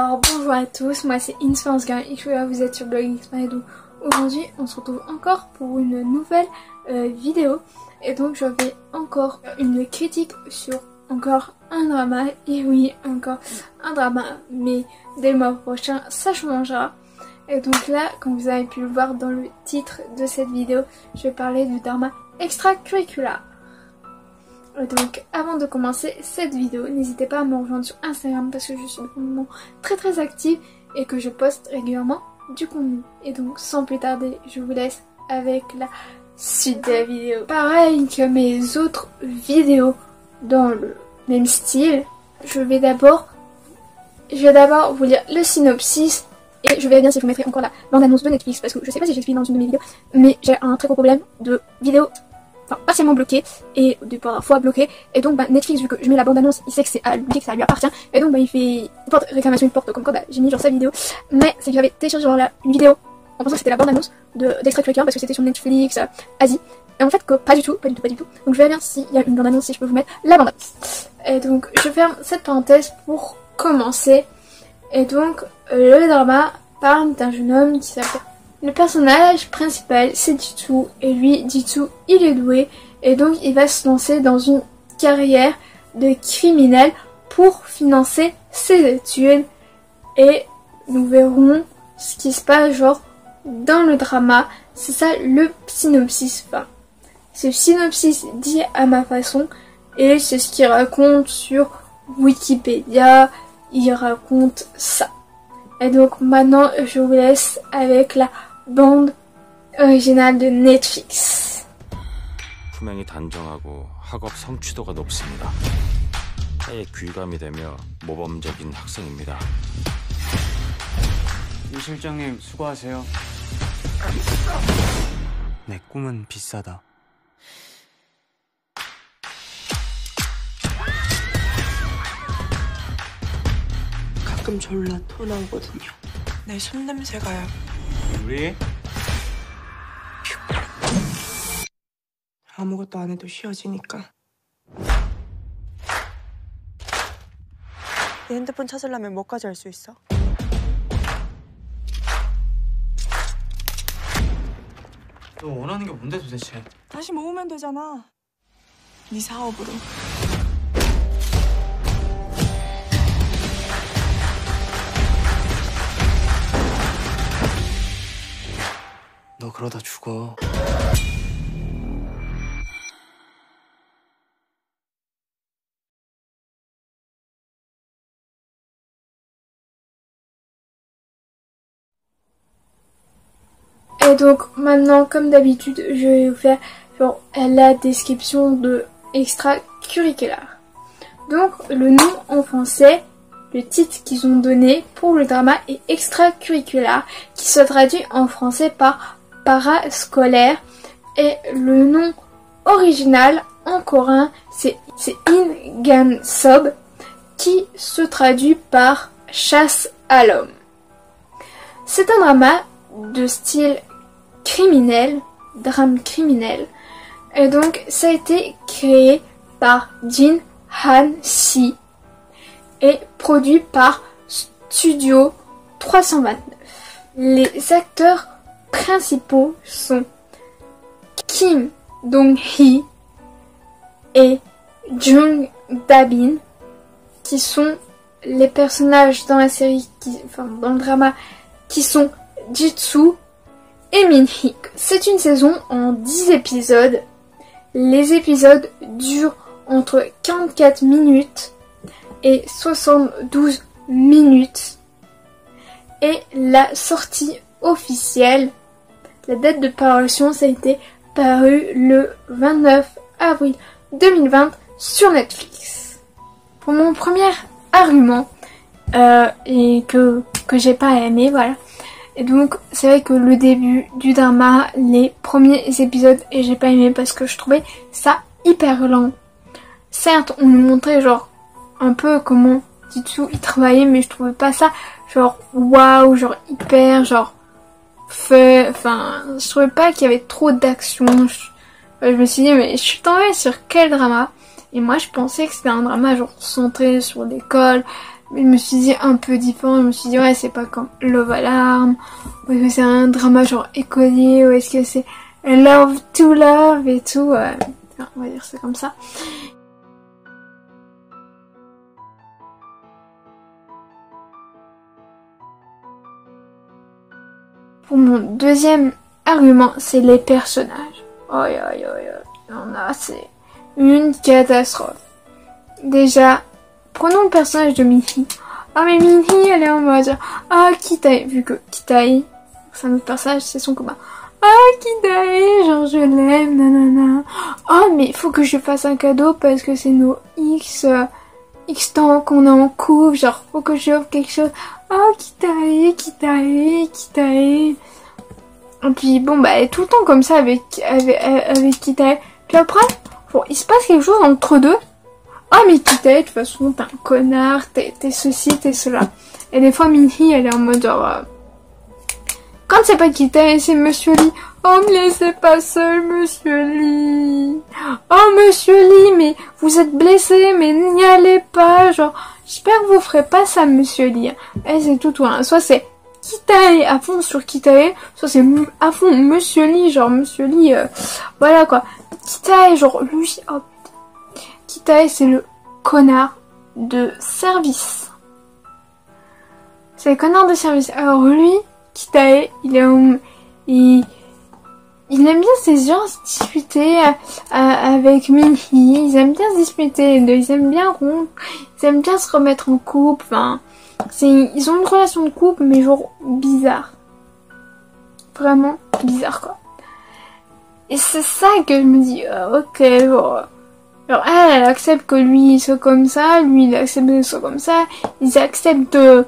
Alors bonjour à tous, moi c'est Insfansgar et vous êtes sur Blog Xparedou. Aujourd'hui on se retrouve encore pour une nouvelle vidéo et donc je vais encore une critique sur encore un drama. Et oui, encore un drama, mais dès le mois prochain ça changera. Et donc là, comme vous avez pu le voir dans le titre de cette vidéo, je vais parler du drama extracurriculaire. Donc avant de commencer cette vidéo, n'hésitez pas à me rejoindre sur Instagram parce que je suis vraiment très active et que je poste régulièrement du contenu. Et donc sans plus tarder, je vous laisse avec la suite de la vidéo. Pareil que mes autres vidéos dans le même style, je vais d'abord vous lire le synopsis et je verrai bien si je vous mettrai encore la bande-annonce de Netflix parce que je sais pas si j'explique dans une de mes vidéos, mais j'ai un très gros problème de vidéo. Enfin, partiellement bloqué et parfois bloqué, et donc Netflix, vu que je mets la bande annonce, il sait que c'est à lui, que ça lui appartient, et donc il porte réclamation, il porte comme quoi j'ai mis genre sa vidéo, mais c'est que j'avais téléchargé genre une vidéo en pensant que c'était la bande annonce d'extracurriculaire parce que c'était sur Netflix Asie, et en fait que pas du tout, donc je verrai bien s'il y a une bande annonce, si je peux vous mettre la bande annonce. Et donc je ferme cette parenthèse pour commencer. Et donc le drama parle d'un jeune homme qui s'appelle... Le personnage principal c'est Jitsu, et lui Jitsu il est doué et donc il va se lancer dans une carrière de criminel pour financer ses études, et nous verrons ce qui se passe genre dans le drama. C'est ça le synopsis, enfin c'est le synopsis dit à ma façon et c'est ce qu'il raconte sur Wikipédia, il raconte ça. Et donc maintenant je vous laisse avec la bande originale de Netflix. 품행이 단정하고 학업 성취도가 높습니다. 사회에 귀감이 되며 모범적인 학생입니다. 이 실장님 수고하세요. 내 꿈은 비싸다. 가끔 졸라 토 나오거든요. 내 손냄새가요. 우리 아무것도 안 해도 쉬어지니까. 내 핸드폰 찾으려면 뭐까지 할 수 있어? 너 원하는 게 뭔데 도대체? 다시 모으면 되잖아. 네 사업으로. 너 그러다 죽어. Et donc maintenant, comme d'habitude, je vais vous faire genre la description de extracurriculaire. Donc le nom en français, le titre qu'ils ont donné pour le drama est extracurriculaire, qui se traduit en français par parascolaire, et le nom original en coréen c'est Ingansob, qui se traduit par chasse à l'homme. C'est un drama de style criminel, drame criminel, et donc ça a été créé par Jin Han-si et produit par Studio 329. Les acteurs principaux sont Kim Dong-hee et Jung Da-bin, qui sont les personnages dans la série, dans le drama, qui sont Jitsu et Min-hee. C'est une saison en 10 épisodes. Les épisodes durent entre 44 minutes et 72 minutes. Et la sortie officielle, la date de parution, ça a été paru le 29 avril 2020 sur Netflix. Pour mon premier argument, et que j'ai pas aimé, voilà. Et donc c'est vrai que le début du drama, les premiers épisodes, et j'ai pas aimé parce que je trouvais ça hyper lent. Certes, on nous montrait genre un peu comment Jitsu il travaillait, mais je trouvais pas ça genre waouh, genre hyper genre fait. Enfin, je trouvais pas qu'il y avait trop d'action. Je me suis dit mais je suis tombée sur quel drama? Et moi je pensais que c'était un drama genre centré sur l'école, Mais je me suis dit un peu différent, je me suis dit ouais c'est pas comme Love Alarm, ou est-ce que c'est un drama genre écolier, ou est-ce que c'est Love to Love et tout, enfin, on va dire ça comme ça. Pour mon deuxième argument, c'est les personnages. Aïe aïe aïe aïe, il y en a, c'est une catastrophe. Déjà, prenons le personnage de Minhee. Ah mais Minhee, elle est en mode ah Kitae, vu que Kitae, c'est un autre personnage, c'est son combat. Ah Kitae, genre je l'aime, nanana. Oh mais faut que je lui fasse un cadeau parce que c'est nos X temps qu'on est en couple, genre faut que je lui offre quelque chose. Ah Kitae, Kitae, Kitae. Et puis bon bah elle est tout le temps comme ça avec Kitae. Puis après, bon, il se passe quelque chose entre deux. Ah mais Kitae, de toute façon t'es un connard, t'es ceci, t'es cela. Et des fois Minhee elle est en mode genre quand c'est pas Kitae, c'est Monsieur Lee. Oh me laissez pas seul Monsieur Lee. Oh Monsieur Lee, mais vous êtes blessé, mais n'y allez pas. Genre j'espère que vous ferez pas ça Monsieur Lee. Et c'est tout hein. Soit c'est Kitae à fond sur Kitae, soit c'est à fond Monsieur Lee, genre Monsieur Lee, voilà quoi. Kitae, genre lui, oh Kitae c'est le connard de service. C'est le connard de service. Alors lui, Kitae, il aime bien ces gens se disputer avec Minhee, ils aiment bien se disputer, ils aiment bien rompre, ils aiment bien se remettre en couple, enfin, ils ont une relation de couple mais genre bizarre. Vraiment bizarre quoi. Et c'est ça que je me dis, ok, genre elle accepte que lui il soit comme ça, lui il accepte de soit comme ça, ils acceptent de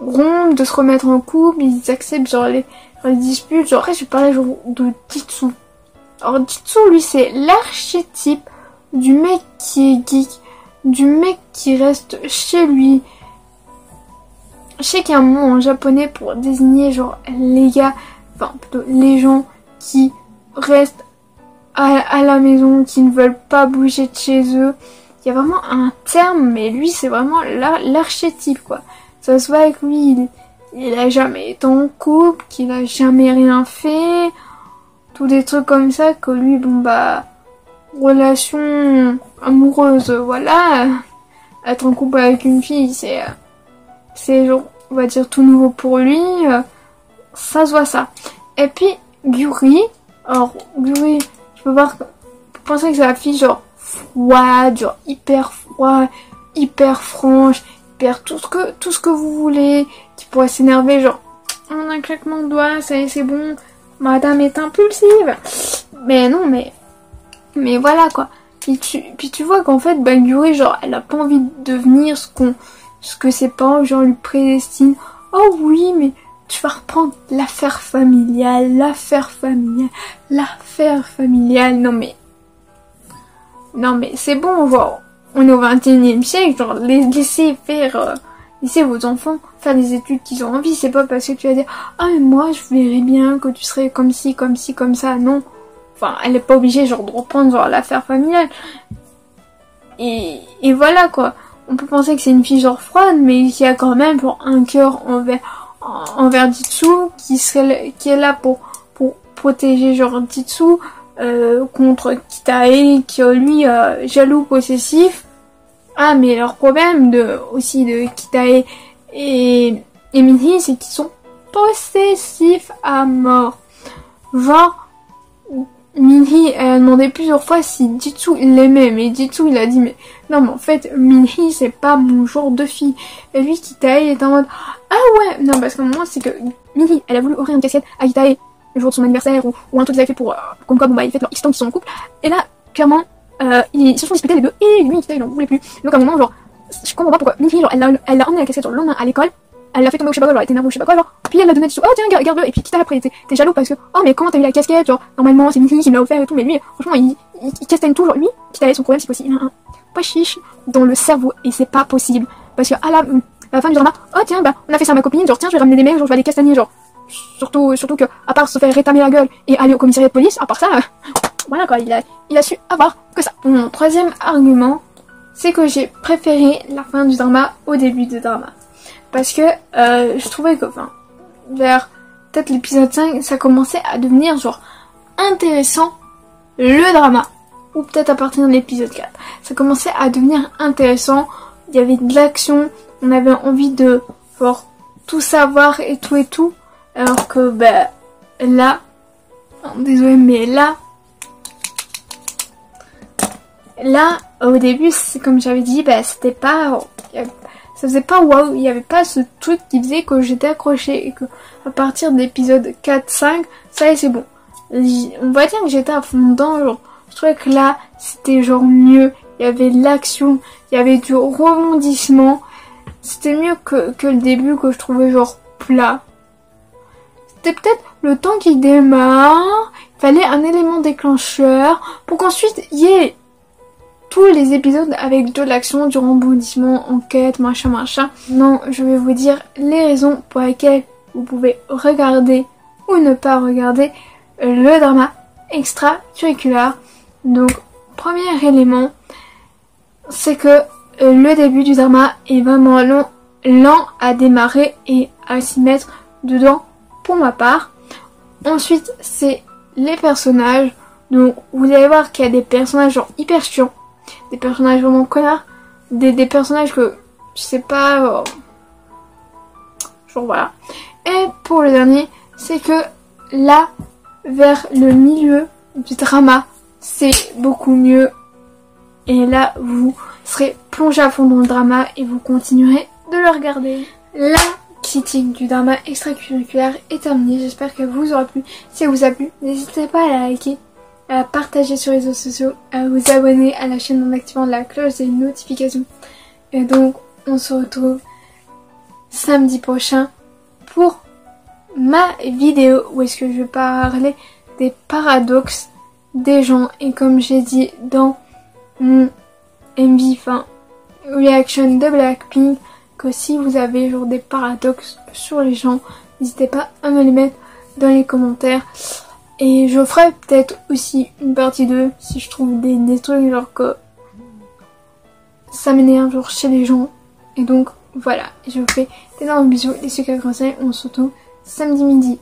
rompre, de se remettre en couple, ils acceptent genre les disputes, genre après je parlais genre de Jitsu. Alors Jitsu lui c'est l'archétype du mec qui est geek, du mec qui reste chez lui. Je sais qu'il y a un mot en japonais pour désigner genre les gars, enfin plutôt les gens qui restent à la maison, qui ne veulent pas bouger de chez eux. Il y a vraiment un terme, mais lui c'est vraiment l'archétype quoi. Ça se voit avec lui, il a jamais été en couple, qu'il a jamais rien fait, tous des trucs comme ça, que lui, bon bah, relation amoureuse, voilà, être en couple avec une fille, c'est genre, on va dire tout nouveau pour lui, ça se voit ça. Et puis, Yuri, alors, Yuri, je peux penser que c'est la fille genre froide, genre hyper froide, hyper franche, tout ce que vous voulez, qui pourrait s'énerver genre en un claquement de doigts, ça y est c'est bon, madame est impulsive. Mais non mais voilà quoi. Puis tu vois qu'en fait Yuri genre elle a pas envie de devenir ce que ses parents genre lui prédestinent. Oh oui mais tu vas reprendre l'affaire familiale. Non mais c'est bon genre. On est au 21e siècle, genre laissez vos enfants faire des études qu'ils ont envie, c'est pas parce que tu vas dire ah mais moi je verrais bien que tu serais comme ci, comme ça, non. Enfin, elle est pas obligée genre de reprendre genre l'affaire familiale. Et voilà quoi. On peut penser que c'est une fille genre froide, mais qui a quand même genre un cœur envers Jitsu, qui est là pour protéger genre Jitsu. Contre Kitae qui est lui jaloux possessif. Ah mais leur problème aussi de Kitae et Minhee c'est qu'ils sont possessifs à mort. Genre Minhee elle a demandé plusieurs fois si Jitsu il l'aimait, mais Jitsu il a dit mais non mais en fait Minhee c'est pas mon genre de fille. Et lui Kitae est en mode ah ouais non parce qu'à un moment c'est que Minhee elle a voulu offrir une casquette à Kitae le jour de son anniversaire ou un truc qu'ils avaient fait pour comme quoi bon bah ils fêtent leur X temps qu'ils sont en couple et là clairement ils se sont disputés les deux et lui il en voulait plus donc à un moment genre je comprends pas pourquoi Minhee genre elle a emmené la casquette genre le lendemain à l'école, elle l'a fait tomber ou je sais pas quoi, genre elle était nerveuse ou je sais pas quoi genre puis elle l'a donné dessus, oh tiens garde-le et puis Kitae après t'es jaloux parce que oh mais comment t'as eu la casquette genre normalement c'est Minhee qui me l'a offert et tout mais lui franchement il castagne tout genre lui Kitae son problème c'est qu'aussi il a un pas chiche dans le cerveau et c'est pas possible parce que à la fin du drama oh tiens bah on a fait ça à ma copine genre tiens je vais ramener des mecs genre je vais aller castagner genre surtout que à part se faire rétamer la gueule et aller au commissariat de police à part ça voilà quoi il a su avoir que ça. Mon troisième argument c'est que j'ai préféré la fin du drama au début du drama. Parce que je trouvais que, enfin, vers peut-être l'épisode 5, ça commençait à devenir genre intéressant, le drama. Ou peut-être à partir de l'épisode 4. Ça commençait à devenir intéressant, il y avait de l'action, on avait envie de genre tout savoir et tout. Alors que là, désolé mais là au début c'est comme j'avais dit, c'était pas, ça faisait pas waouh, il y avait pas ce truc qui faisait que j'étais accrochée et que à partir de l'épisode 4-5, ça y est c'est bon. On va dire que j'étais à fond dedans, genre je trouvais que là c'était genre mieux, il y avait de l'action, il y avait du rebondissement, c'était mieux que le début que je trouvais genre plat. C'était peut-être le temps qui démarre, il fallait un élément déclencheur pour qu'ensuite il y ait tous les épisodes avec de l'action, du rebondissement, enquête, machin. Non, je vais vous dire les raisons pour lesquelles vous pouvez regarder ou ne pas regarder le drama extracurriculaire. Donc, premier élément, c'est que le début du drama est vraiment lent à démarrer et à s'y mettre dedans pour ma part. Ensuite, c'est les personnages. Donc, vous allez voir qu'il y a des personnages genre hyper chiants, des personnages vraiment connards, des personnages que je sais pas, genre voilà. Et pour le dernier, c'est que là, vers le milieu du drama, c'est beaucoup mieux. Et là, vous serez plongé à fond dans le drama et vous continuerez de le regarder. La critique du drama extracurriculaire est terminée. J'espère qu'elle vous aura plu. Si elle vous a plu, n'hésitez pas à la liker, à la partager sur les réseaux sociaux, à vous abonner à la chaîne en activant la cloche des notifications. Et donc, on se retrouve samedi prochain pour ma vidéo où est-ce que je vais parler des paradoxes des gens. Et comme j'ai dit dans mon MV, enfin reaction de Blackpink, que si vous avez genre des paradoxes sur les gens, n'hésitez pas à me les mettre dans les commentaires. Et je ferai peut-être aussi une partie 2 si je trouve des trucs genre que ça m'énerve genre chez les gens. Et donc voilà, je vous fais d'énormes bisous, les sucres à conseils, on se retrouve samedi midi.